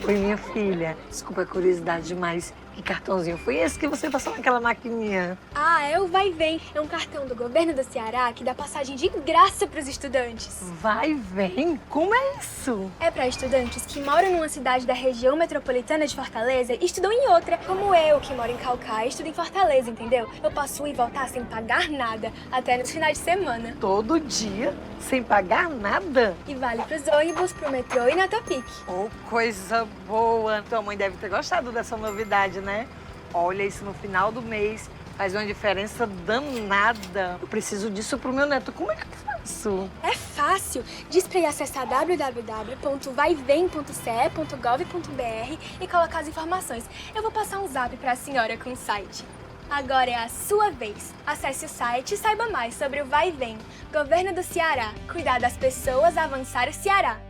Oi, minha filha. Desculpa a curiosidade demais. Que cartãozinho foi esse que você passou naquela maquininha? Ah, é o Vai Vem. É um cartão do governo do Ceará que dá passagem de graça para os estudantes. Vai, vem? Como é isso? É para estudantes que moram numa cidade da região metropolitana de Fortaleza e estudam em outra, como eu, que moro em Caucaia e estudo em Fortaleza, entendeu? Eu posso ir e voltar sem pagar nada, até nos finais de semana. Todo dia, sem pagar nada? E vale pros ônibus, pro metrô e na Topic. Oh, coisa boa. Tua mãe deve ter gostado dessa novidade, né? Olha, isso no final do mês faz uma diferença danada. Eu preciso disso pro meu neto. Como é que eu faço? É fácil. Diz pra ir acessar www.vaivem.ce.gov.br e colocar as informações. Eu vou passar um zap pra senhora com o site. Agora é a sua vez. Acesse o site e saiba mais sobre o Vai Vem. Governo do Ceará. Cuidar das pessoas, avançar o Ceará.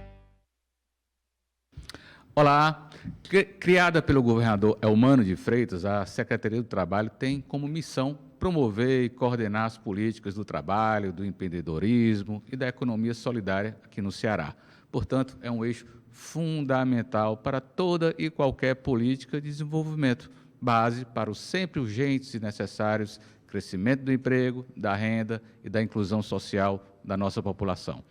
Olá, criada pelo governador Elmano de Freitas, a Secretaria do Trabalho tem como missão promover e coordenar as políticas do trabalho, do empreendedorismo e da economia solidária aqui no Ceará. Portanto, é um eixo fundamental para toda e qualquer política de desenvolvimento, base para os sempre urgentes e necessários crescimento do emprego, da renda e da inclusão social da nossa população.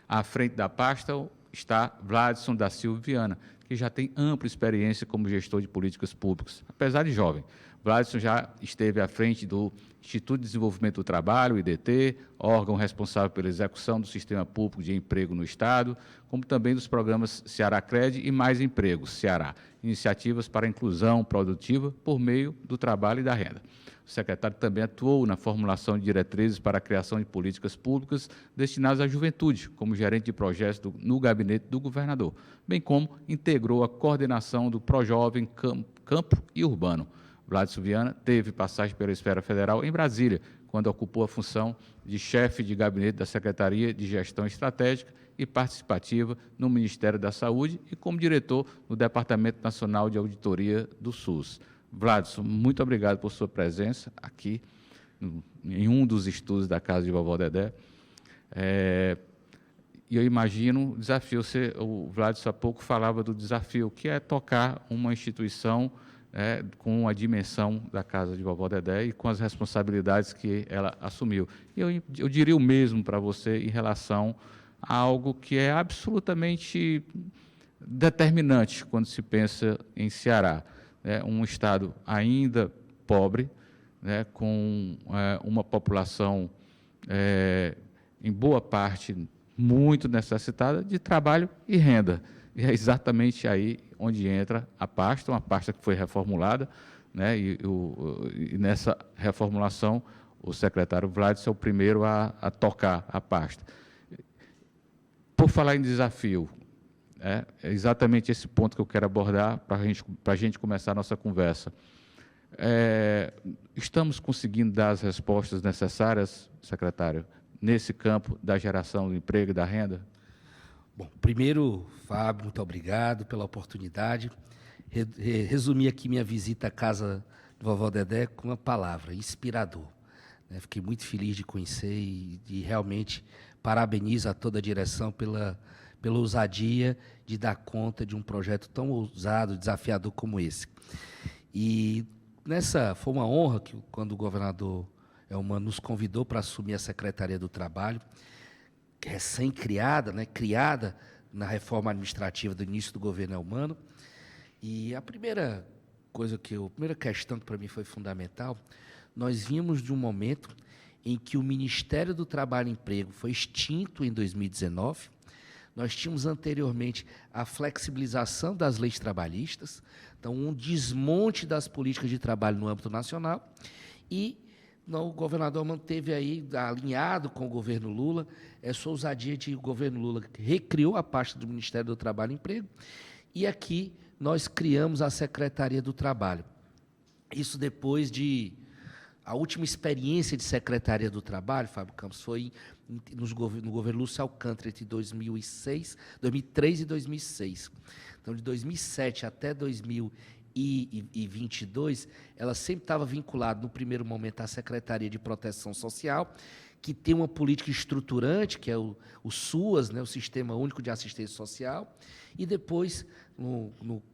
À frente da pasta está Vladson da Silva Viana, que já tem ampla experiência como gestor de políticas públicas, apesar de jovem. Vladson já esteve à frente do Instituto de Desenvolvimento do Trabalho, o IDT, órgão responsável pela execução do Sistema Público de Emprego no Estado, como também dos programas Ceará Cred e Mais Empregos, Ceará, iniciativas para a inclusão produtiva por meio do trabalho e da renda. O secretário também atuou na formulação de diretrizes para a criação de políticas públicas destinadas à juventude, como gerente de projetos no gabinete do governador, bem como integrou a coordenação do Projovem Campo e Urbano. Vladson Viana teve passagem pela esfera federal em Brasília, quando ocupou a função de chefe de gabinete da Secretaria de Gestão Estratégica e Participativa no Ministério da Saúde e como diretor no Departamento Nacional de Auditoria do SUS. Vladson, muito obrigado por sua presença aqui em um dos estudos da Casa de Vovó Dedé. E eu imagino o desafio, o Vladson há pouco falava do desafio, que é tocar uma instituição com a dimensão da Casa de Vovó Dedé e com as responsabilidades que ela assumiu. E eu diria o mesmo para você em relação a algo que é absolutamente determinante quando se pensa em Ceará. Um estado ainda pobre, com uma população, em boa parte, muito necessitada de trabalho e renda. E é exatamente aí onde entra a pasta, uma pasta que foi reformulada, e nessa reformulação o secretário Vladson é o primeiro a tocar a pasta. Por falar em desafio, é exatamente esse ponto que eu quero abordar para a gente começar a nossa conversa. Estamos conseguindo dar as respostas necessárias, secretário, nesse campo da geração do emprego e da renda? Bom, primeiro, Fábio, muito obrigado pela oportunidade. Resumir aqui minha visita à casa do Vovó Dedé com uma palavra: inspirador. Fiquei muito feliz de conhecer e realmente parabenizo a toda a direção pela ousadia de dar conta de um projeto tão ousado, desafiador como esse. E foi uma honra que, quando o governador Elmano nos convidou para assumir a Secretaria do Trabalho, recém-criada, criada na reforma administrativa do início do governo Elmano. E a primeira questão que para mim foi fundamental, nós vimos de um momento em que o Ministério do Trabalho e Emprego foi extinto em 2019. Nós tínhamos anteriormente a flexibilização das leis trabalhistas, então um desmonte das políticas de trabalho no âmbito nacional, e o governador manteve aí, alinhado com o governo Lula, essa ousadia de o governo Lula recriou a pasta do Ministério do Trabalho e Emprego, e aqui nós criamos a Secretaria do Trabalho. Isso depois de... A última experiência de Secretaria do Trabalho, Fábio Campos, foi no governo Lúcio Alcântara, entre 2003 e 2006. Então, de 2007 até 2022, ela sempre estava vinculada, no primeiro momento, à Secretaria de Proteção Social, que tem uma política estruturante, que é o SUAS, né, o Sistema Único de Assistência Social, e depois,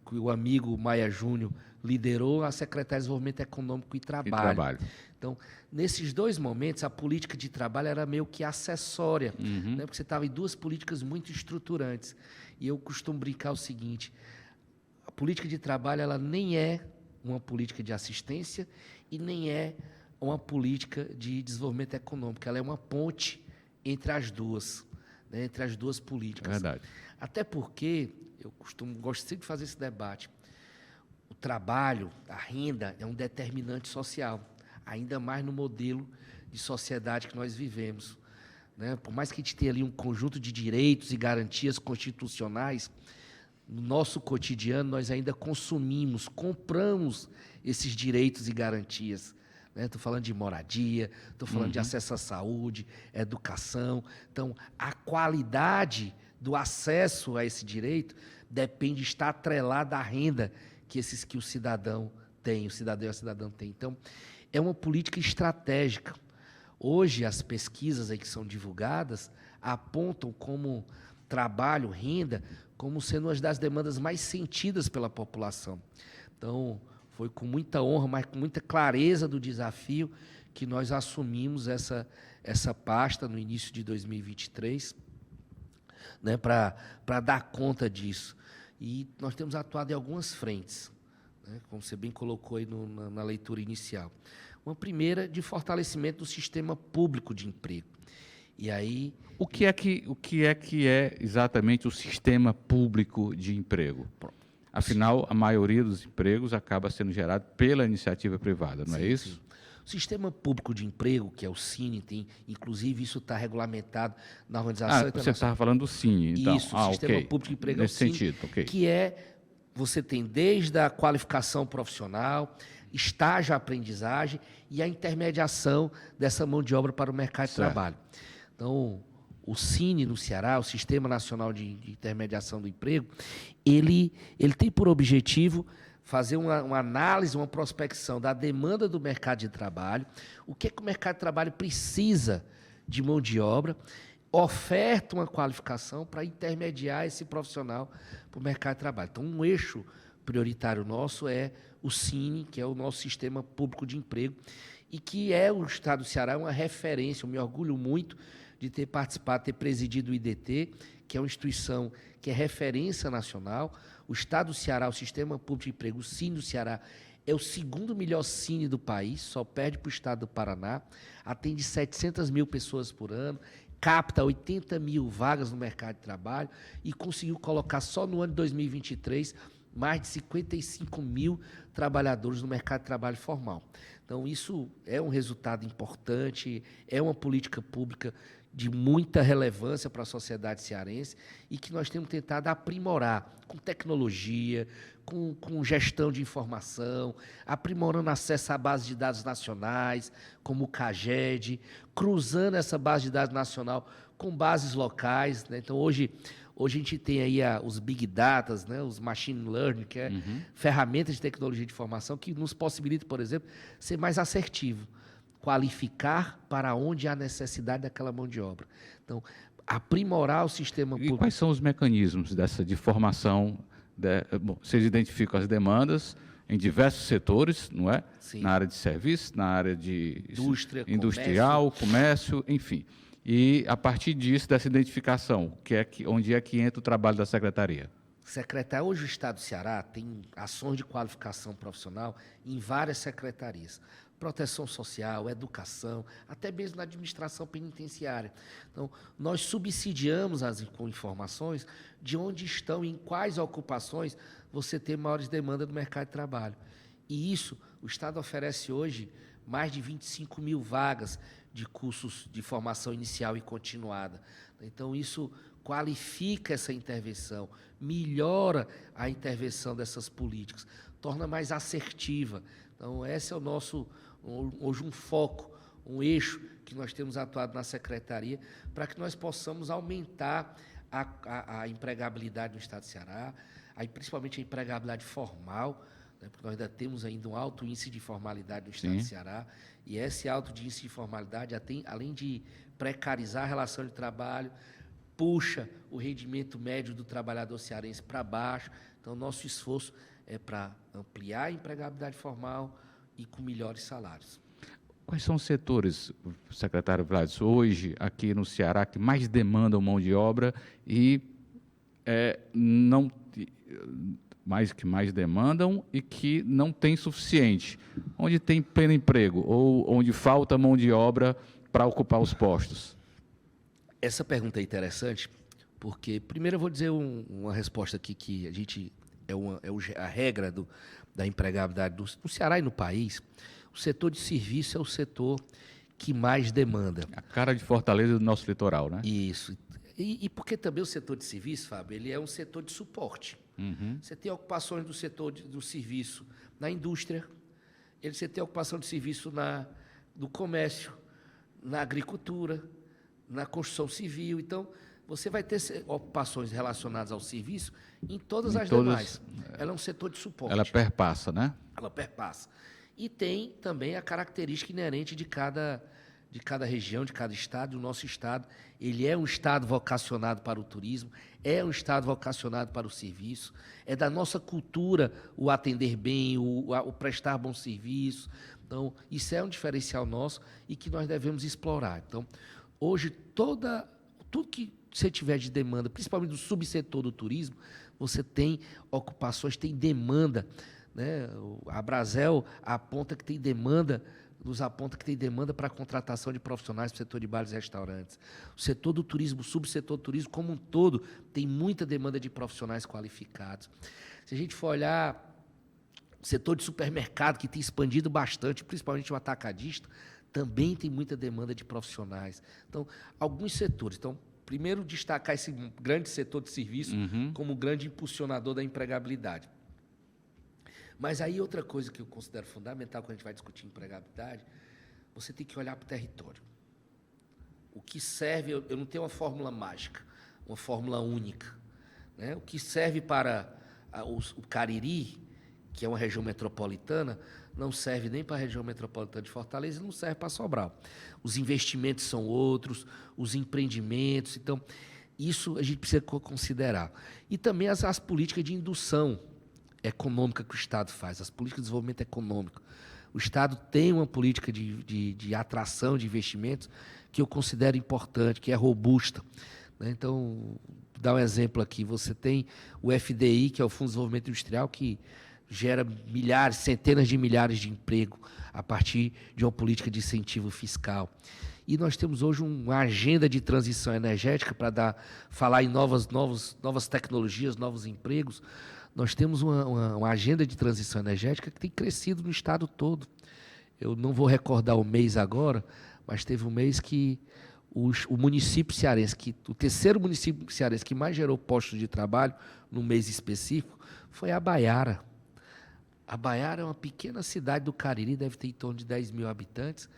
que o amigo Maia Júnior liderou, a Secretaria de Desenvolvimento Econômico e Trabalho. Então, nesses dois momentos, a política de trabalho era meio que acessória, né, porque você estava em duas políticas muito estruturantes. E eu costumo brincar o seguinte: a política de trabalho ela nem é uma política de assistência e nem é uma política de desenvolvimento econômico. Ela é uma ponte entre as duas, né, entre as duas políticas. Verdade. Até porque, gosto sempre de fazer esse debate, o trabalho, a renda, é um determinante social, ainda mais no modelo de sociedade que nós vivemos, né? Por mais que a gente tenha ali um conjunto de direitos e garantias constitucionais, no nosso cotidiano nós ainda compramos esses direitos e garantias. Estou falando de moradia, estou falando de acesso à saúde, educação. Então, a qualidade do acesso a esse direito depende de estar atrelada à renda que o cidadão tem, o cidadão e a cidadã tem. Então, é uma política estratégica. Hoje, as pesquisas aí que são divulgadas apontam como trabalho, renda, como sendo uma das demandas mais sentidas pela população. Então, foi com muita honra, mas com muita clareza do desafio que nós assumimos essa pasta no início de 2023, né, para dar conta disso. E nós temos atuado em algumas frentes, né, como você bem colocou aí na leitura inicial. Uma primeira, de fortalecimento do sistema público de emprego. E aí... O que é exatamente o sistema público de emprego? Afinal, a maioria dos empregos acaba sendo gerado pela iniciativa privada, não é isso? Sim. O Sistema Público de Emprego, que é o CINE, inclusive isso está regulamentado na Organização Internacional. Você estava falando do CINE, então. Isso, o Sistema Público de Emprego nesse é o CINE, sentido, ok. Que é, você tem desde a qualificação profissional, estágio-aprendizagem e a intermediação dessa mão de obra para o mercado de trabalho. Então, o CINE no Ceará, o Sistema Nacional de Intermediação do Emprego, ele tem por objetivo fazer uma análise, uma prospecção da demanda do mercado de trabalho, o que o mercado de trabalho precisa de mão de obra, oferta uma qualificação para intermediar esse profissional para o mercado de trabalho. Então, um eixo prioritário nosso é o CINE, que é o nosso Sistema Público de Emprego, e que o Estado do Ceará é uma referência. Eu me orgulho muito de ter participado, ter presidido o IDT, que é uma instituição que é referência nacional. O Estado do Ceará, o Sistema Público de Emprego, o CINE do Ceará, é o segundo melhor CINE do país, só perde para o Estado do Paraná, atende 700 mil pessoas por ano, capta 80 mil vagas no mercado de trabalho e conseguiu colocar só no ano de 2023 mais de 55 mil trabalhadores no mercado de trabalho formal. Então, isso é um resultado importante, é uma política pública de muita relevância para a sociedade cearense e que nós temos tentado aprimorar com tecnologia, com gestão de informação, aprimorando acesso à base de dados nacionais, como o CAGED, cruzando essa base de dados nacional com bases locais, né? Então, hoje a gente tem aí os Big Data, né? Os Machine Learning, que é ferramentas de tecnologia de informação que nos possibilita, por exemplo, ser mais assertivo, qualificar para onde há necessidade daquela mão de obra. Então, aprimorar o sistema público. E quais são os mecanismos de formação? Vocês identificam as demandas em diversos setores, não é? Sim. Na área de serviços, na área de industrial, comércio, enfim. E, a partir disso, dessa identificação, onde é que entra o trabalho da Secretaria? Secretária, hoje o Estado do Ceará tem ações de qualificação profissional em várias secretarias. Proteção social, educação, até mesmo na administração penitenciária. Então, nós subsidiamos com informações de onde estão e em quais ocupações você tem maiores demandas do mercado de trabalho. E isso, o Estado oferece hoje mais de 25 mil vagas de cursos de formação inicial e continuada. Então, isso qualifica essa intervenção, melhora a intervenção dessas políticas, torna mais assertiva. Então, esse é o nosso, hoje, um foco, um eixo que nós temos atuado na Secretaria para que nós possamos aumentar a empregabilidade no Estado do Ceará, principalmente a empregabilidade formal, né, porque nós ainda temos ainda um alto índice de informalidade no estado do Ceará, e esse alto índice de informalidade, além de precarizar a relação de trabalho, puxa o rendimento médio do trabalhador cearense para baixo. Então, nosso esforço é para ampliar a empregabilidade formal e com melhores salários. Quais são os setores, secretário Vlades, hoje aqui no Ceará que mais demandam mão de obra e não mais demandam e que não tem suficiente? Onde tem pleno emprego ou onde falta mão de obra para ocupar os postos? Essa pergunta é interessante, porque primeiro eu vou dizer uma resposta aqui que a gente a regra da empregabilidade no Ceará e no país. O setor de serviço é o setor que mais demanda. A cara de Fortaleza do nosso litoral, né? Isso. E porque também o setor de serviço, Fábio, ele é um setor de suporte. Uhum. Você tem ocupações do setor do serviço na indústria, você tem ocupação de serviço no comércio, na agricultura, na construção civil. Então, você vai ter ocupações relacionadas ao serviço em todas as demais. Ela é um setor de suporte. Ela perpassa, né? Ela perpassa. E tem também a característica inerente de cada região, de cada estado. O nosso estado, ele é um estado vocacionado para o turismo, é um estado vocacionado para o serviço, é da nossa cultura o atender bem, o prestar bom serviço. Então, isso é um diferencial nosso e que nós devemos explorar. Então, hoje, tudo que você tiver de demanda, principalmente do subsetor do turismo, você tem ocupações, tem demanda, né? A Brasel aponta que tem demanda, nos aponta que tem demanda para a contratação de profissionais para o setor de bares e restaurantes. O setor do turismo, o subsetor do turismo como um todo, tem muita demanda de profissionais qualificados. Se a gente for olhar o setor de supermercado, que tem expandido bastante, principalmente o atacadista, também tem muita demanda de profissionais. Então, alguns setores. Então, primeiro, destacar esse grande setor de serviço como grande impulsionador da empregabilidade. Mas aí outra coisa que eu considero fundamental quando a gente vai discutir empregabilidade, você tem que olhar para o território. O que serve, eu não tenho uma fórmula mágica, uma fórmula única, né? O que serve para o Cariri, que é uma região metropolitana, não serve nem para a região metropolitana de Fortaleza e não serve para Sobral. Os investimentos são outros, os empreendimentos, então, isso a gente precisa considerar. E também as políticas de indução econômica que o Estado faz, as políticas de desenvolvimento econômico. O Estado tem uma política de atração de investimentos que eu considero importante, que é robusta, né? Então, vou dar um exemplo aqui, você tem o FDI, que é o Fundo de Desenvolvimento Industrial, que gera milhares, centenas de milhares de empregos a partir de uma política de incentivo fiscal. E nós temos hoje uma agenda de transição energética para falar em novas tecnologias, novos empregos. Nós temos uma agenda de transição energética que tem crescido no estado todo. Eu não vou recordar o mês agora, mas teve um mês que o município cearense, o terceiro município cearense que mais gerou postos de trabalho, num mês específico, foi a Baiara. A Baiara é uma pequena cidade do Cariri, deve ter em torno de 10 mil habitantes,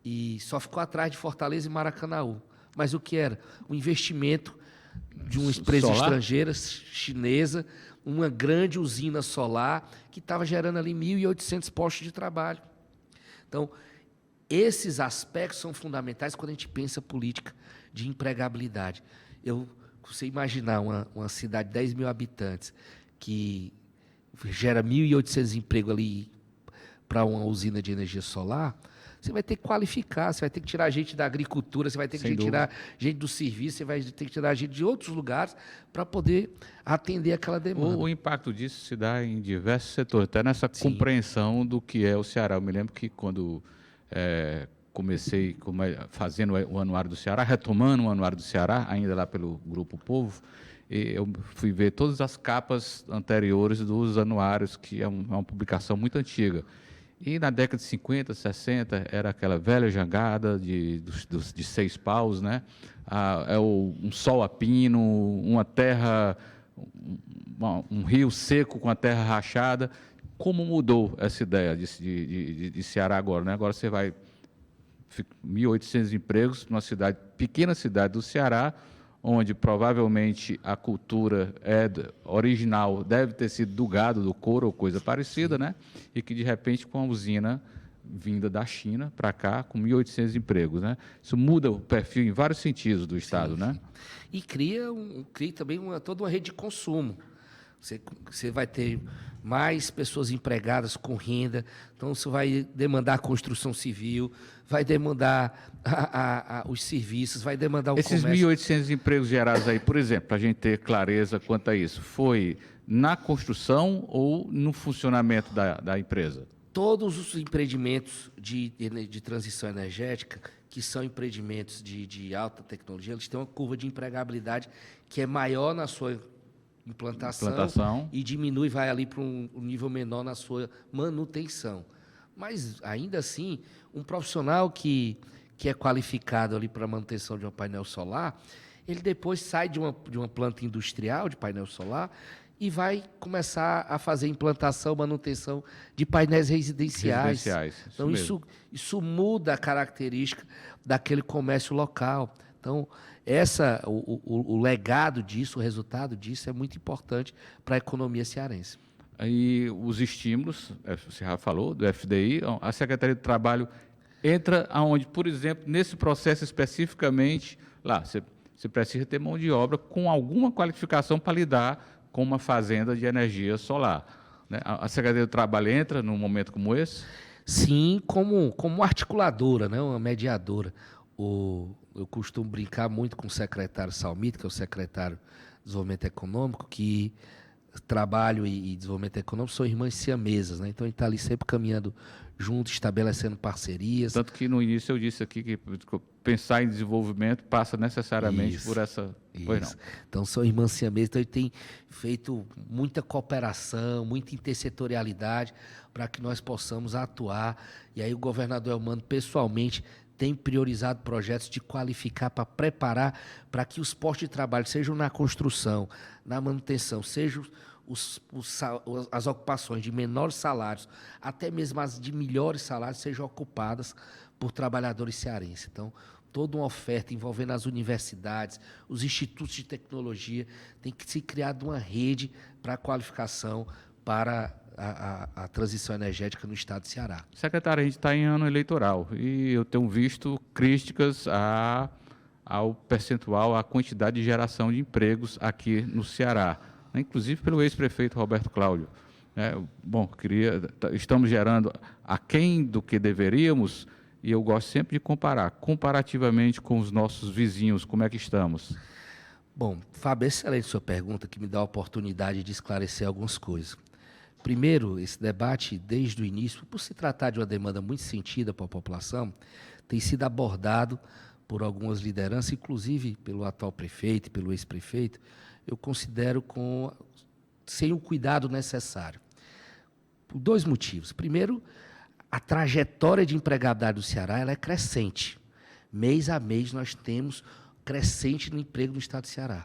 e só ficou atrás de Fortaleza e Maracanaú. Mas o que era? O investimento de uma empresa estrangeira, chinesa, uma grande usina solar, que estava gerando ali 1.800 postos de trabalho. Então, esses aspectos são fundamentais quando a gente pensa política de empregabilidade. Você imaginar uma cidade de 10 mil habitantes que gera 1.800 empregos ali para uma usina de energia solar, você vai ter que qualificar, você vai ter que tirar gente da agricultura, você vai ter que tirar gente do serviço, você vai ter que tirar gente de outros lugares para poder atender aquela demanda. O impacto disso se dá em diversos setores, até nessa compreensão do que é o Ceará. Eu me lembro que quando comecei fazendo o Anuário do Ceará, retomando o Anuário do Ceará, ainda lá pelo Grupo Povo, eu fui ver todas as capas anteriores dos anuários, que é uma publicação muito antiga. E na década de 50, 60, era aquela velha jangada de 6 paus, né? Um sol a pino, uma terra, um rio seco com a terra rachada. Como mudou essa ideia de Ceará agora, né? Agora você vai 1.800 empregos numa pequena cidade do Ceará, onde provavelmente a cultura original deve ter sido do gado, do couro ou coisa parecida, né? E que, de repente, com a usina vinda da China para cá, com 1.800 empregos, né? Isso muda o perfil em vários sentidos do Estado, né? E cria também toda uma rede de consumo. Você vai ter mais pessoas empregadas com renda, então você vai demandar a construção civil, vai demandar os serviços, vai demandar o Esses comércio. 1.800 empregos gerados aí, por exemplo, para a gente ter clareza quanto a isso, foi na construção ou no funcionamento da empresa? Todos os empreendimentos de transição energética, que são empreendimentos de alta tecnologia, eles têm uma curva de empregabilidade que é maior na sua implantação e diminui, vai ali para um nível menor na sua manutenção. Mas, ainda assim, um profissional que é qualificado ali para a manutenção de um painel solar, ele depois sai de uma planta industrial de painel solar e vai começar a fazer implantação, manutenção de painéis residenciais. Então, isso muda a característica daquele comércio local. Então, o legado disso, o resultado disso é muito importante para a economia cearense. Aí os estímulos, você já falou, do FDI, a Secretaria do Trabalho entra aonde, por exemplo, nesse processo especificamente, lá, você precisa ter mão de obra com alguma qualificação para lidar com uma fazenda de energia solar, né? A Secretaria do Trabalho entra num momento como esse? Sim, como articuladora, né? Uma mediadora. Eu costumo brincar muito com o secretário Salmito, que é o secretário de Desenvolvimento Econômico, que trabalho e desenvolvimento econômico são irmãs siamesas, né? Então, a gente está ali sempre caminhando junto, estabelecendo parcerias. Tanto que no início eu disse aqui que pensar em desenvolvimento passa necessariamente por essa... Pois não. Então, são irmãs siamesas, então a gente tem feito muita cooperação, muita intersetorialidade para que nós possamos atuar. E aí o governador Elmano, pessoalmente, tem priorizado projetos de qualificar para preparar para que os postos de trabalho, sejam na construção, na manutenção, sejam as ocupações de menores salários, até mesmo as de melhores salários, sejam ocupadas por trabalhadores cearenses. Então, toda uma oferta envolvendo as universidades, os institutos de tecnologia, tem que se criar uma rede para a qualificação para a transição energética no estado de Ceará. Secretário, a gente está em ano eleitoral e eu tenho visto críticas ao percentual, à quantidade de geração de empregos aqui no Ceará, né? Inclusive pelo ex-prefeito Roberto Cláudio. Bom, estamos gerando aquém do que deveríamos e eu gosto sempre de comparar, comparativamente com os nossos vizinhos, como é que estamos? Bom, Fábio, excelente sua pergunta, que me dá a oportunidade de esclarecer algumas coisas. Primeiro, esse debate, desde o início, por se tratar de uma demanda muito sentida para a população, tem sido abordado por algumas lideranças, inclusive pelo atual prefeito e pelo ex-prefeito, eu considero sem o cuidado necessário. Por dois motivos. Primeiro, a trajetória de empregabilidade do Ceará ela é crescente. Mês a mês nós temos crescente no emprego no estado do Ceará.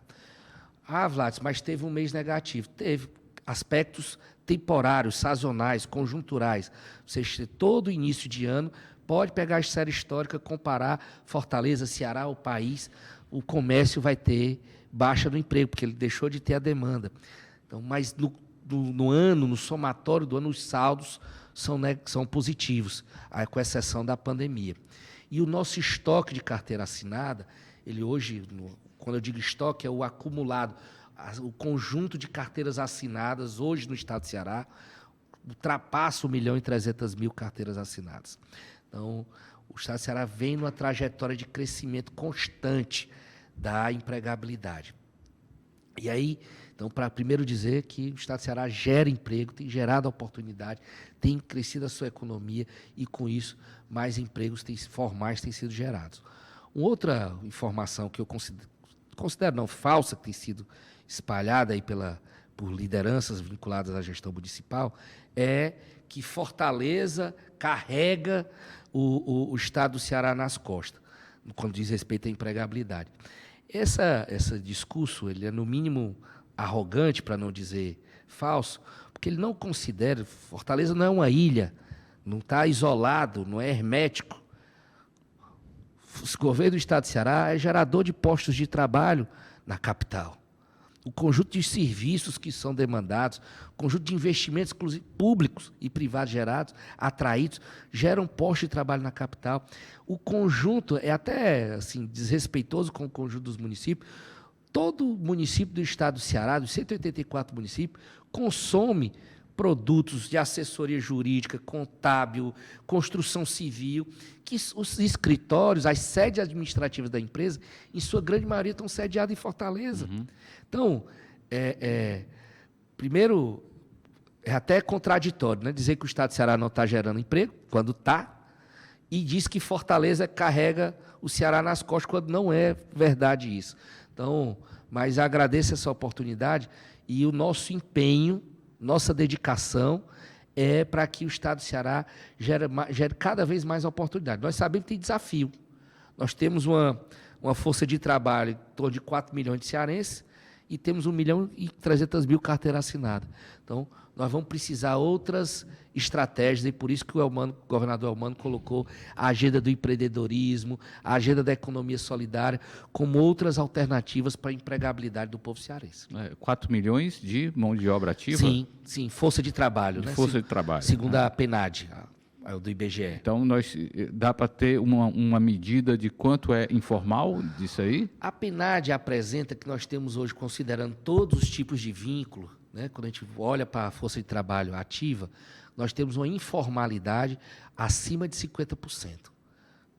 Vlad, mas teve um mês negativo. Teve aspectos temporários, sazonais, conjunturais. Você, todo início de ano, pode pegar a série histórica, comparar Fortaleza, Ceará, o país, o comércio vai ter baixa no emprego, porque ele deixou de ter a demanda. Então, mas no ano, no somatório do ano, os saldos são positivos, com exceção da pandemia. E o nosso estoque de carteira assinada, ele hoje, quando eu digo estoque, é o acumulado, o conjunto de carteiras assinadas hoje no estado de Ceará ultrapassa 1.300.000 carteiras assinadas. Então, o estado de Ceará vem numa trajetória de crescimento constante da empregabilidade. E aí, então, para primeiro dizer que o estado de Ceará gera emprego, tem gerado oportunidade, tem crescido a sua economia e, com isso, mais empregos formais têm sido gerados. Uma outra informação que eu considero não falsa, que tem sido espalhada aí por lideranças vinculadas à gestão municipal, é que Fortaleza carrega o estado do Ceará nas costas, quando diz respeito à empregabilidade. Esse discurso ele é, no mínimo, arrogante, para não dizer falso, porque ele não considera... Fortaleza não é uma ilha, não está isolado, não é hermético. O governo do estado de Ceará é gerador de postos de trabalho na capital. O conjunto de serviços que são demandados, o conjunto de investimentos inclusive, públicos e privados gerados, atraídos, geram postos de trabalho na capital. O conjunto é até assim, desrespeitoso com o conjunto dos municípios. Todo município do estado do Ceará, dos 184 municípios, consome produtos de assessoria jurídica, contábil, construção civil, que os escritórios, as sedes administrativas da empresa, em sua grande maioria, estão sediadas em Fortaleza. Então, primeiro, é até contraditório, né? Dizer que o estado do Ceará não está gerando emprego, quando está, e diz que Fortaleza carrega o Ceará nas costas, quando não é verdade isso. Então, mas agradeço essa oportunidade e o nosso empenho, nossa dedicação é para que o estado do Ceará gere cada vez mais oportunidade. Nós sabemos que tem desafio. Nós temos uma força de trabalho em torno de 4 milhões de cearenses e temos 1.300.000 carteiras assinadas. Então, nós vamos precisar outras estratégias e por isso que o governador Elmano colocou a agenda do empreendedorismo, a agenda da economia solidária, como outras alternativas para a empregabilidade do povo cearense. 4 milhões de mão de obra ativa? Sim, força de trabalho. Né? Força de trabalho. Segundo a PNAD, do IBGE. Então, dá para ter uma medida de quanto é informal disso aí? A PNAD apresenta que nós temos hoje, considerando todos os tipos de vínculo, né, quando a gente olha para a força de trabalho ativa, nós temos uma informalidade acima de 50%,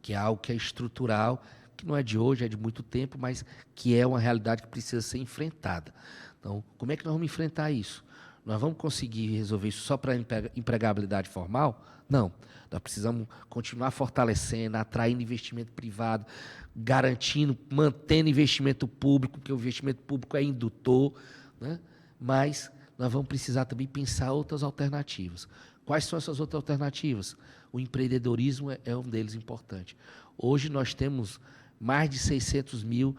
que é algo que é estrutural, que não é de hoje, é de muito tempo, mas que é uma realidade que precisa ser enfrentada. Então, como é que nós vamos enfrentar isso? Nós vamos conseguir resolver isso só para a empregabilidade formal? Não. Nós precisamos continuar fortalecendo, atraindo investimento privado, garantindo, mantendo investimento público, porque o investimento público é indutor, né? Mas nós vamos precisar também pensar outras alternativas. Quais são essas outras alternativas? O empreendedorismo é um deles importante. Hoje nós temos mais de 600.000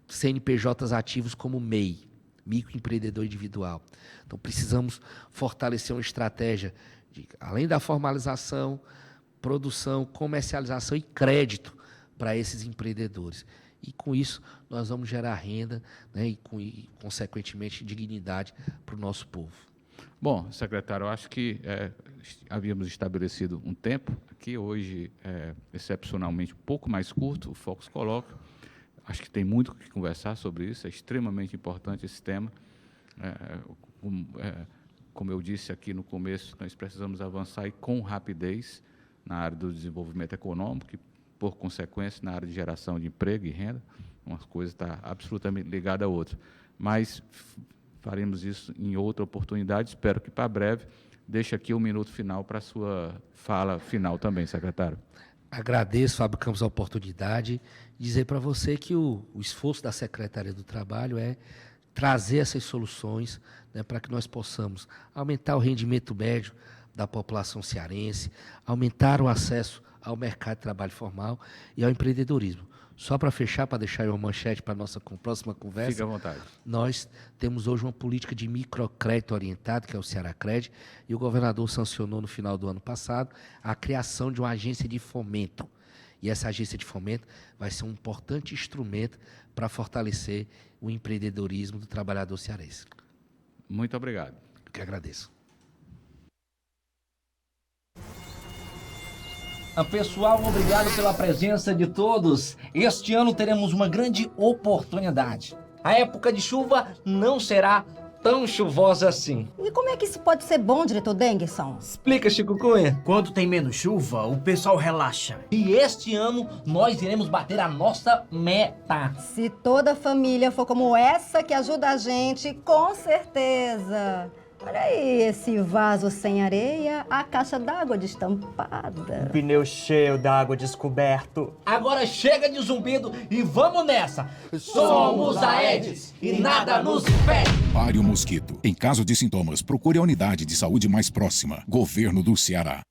CNPJs ativos como MEI, microempreendedor individual. Então, precisamos fortalecer uma estratégia de, além da formalização, produção, comercialização e crédito para esses empreendedores. E, com isso, nós vamos gerar renda, né, e, consequentemente, dignidade para o nosso povo. Bom, secretário, eu acho que havíamos estabelecido um tempo, aqui hoje é excepcionalmente um pouco mais curto, o Focus coloca. Acho que tem muito o que conversar sobre isso, é extremamente importante esse tema. Como eu disse aqui no começo, nós precisamos avançar e com rapidez na área do desenvolvimento econômico e, por consequência, na área de geração de emprego e renda. Uma coisa está absolutamente ligada à outra. Mas faremos isso em outra oportunidade, espero que para breve. Deixe aqui um minuto final para a sua fala final também, secretário. Agradeço, Fábio Campos, a oportunidade de dizer para você que o esforço da Secretaria do Trabalho é trazer essas soluções, né, para que nós possamos aumentar o rendimento médio da população cearense, aumentar o acesso ao mercado de trabalho formal e ao empreendedorismo. Só para fechar, para deixar uma manchete para a nossa próxima conversa. Fique à vontade. Nós temos hoje uma política de microcrédito orientado, que é o Cearacred, e o governador sancionou no final do ano passado a criação de uma agência de fomento. E essa agência de fomento vai ser um importante instrumento para fortalecer o empreendedorismo do trabalhador cearense. Muito obrigado. Eu que agradeço. Pessoal, obrigado pela presença de todos. Este ano teremos uma grande oportunidade. A época de chuva não será tão chuvosa assim. E como é que isso pode ser bom, diretor Denguerson? Explica, Chico Cunha. Quando tem menos chuva, o pessoal relaxa. E este ano nós iremos bater a nossa meta. Se toda a família for como essa que ajuda a gente, com certeza. Olha aí esse vaso sem areia, a caixa d'água destampada. O pneu cheio d'água descoberto. Agora chega de zumbido e vamos nessa. Somos a Aedes e nada nos impede. Pare o mosquito. Em caso de sintomas, procure a unidade de saúde mais próxima. Governo do Ceará.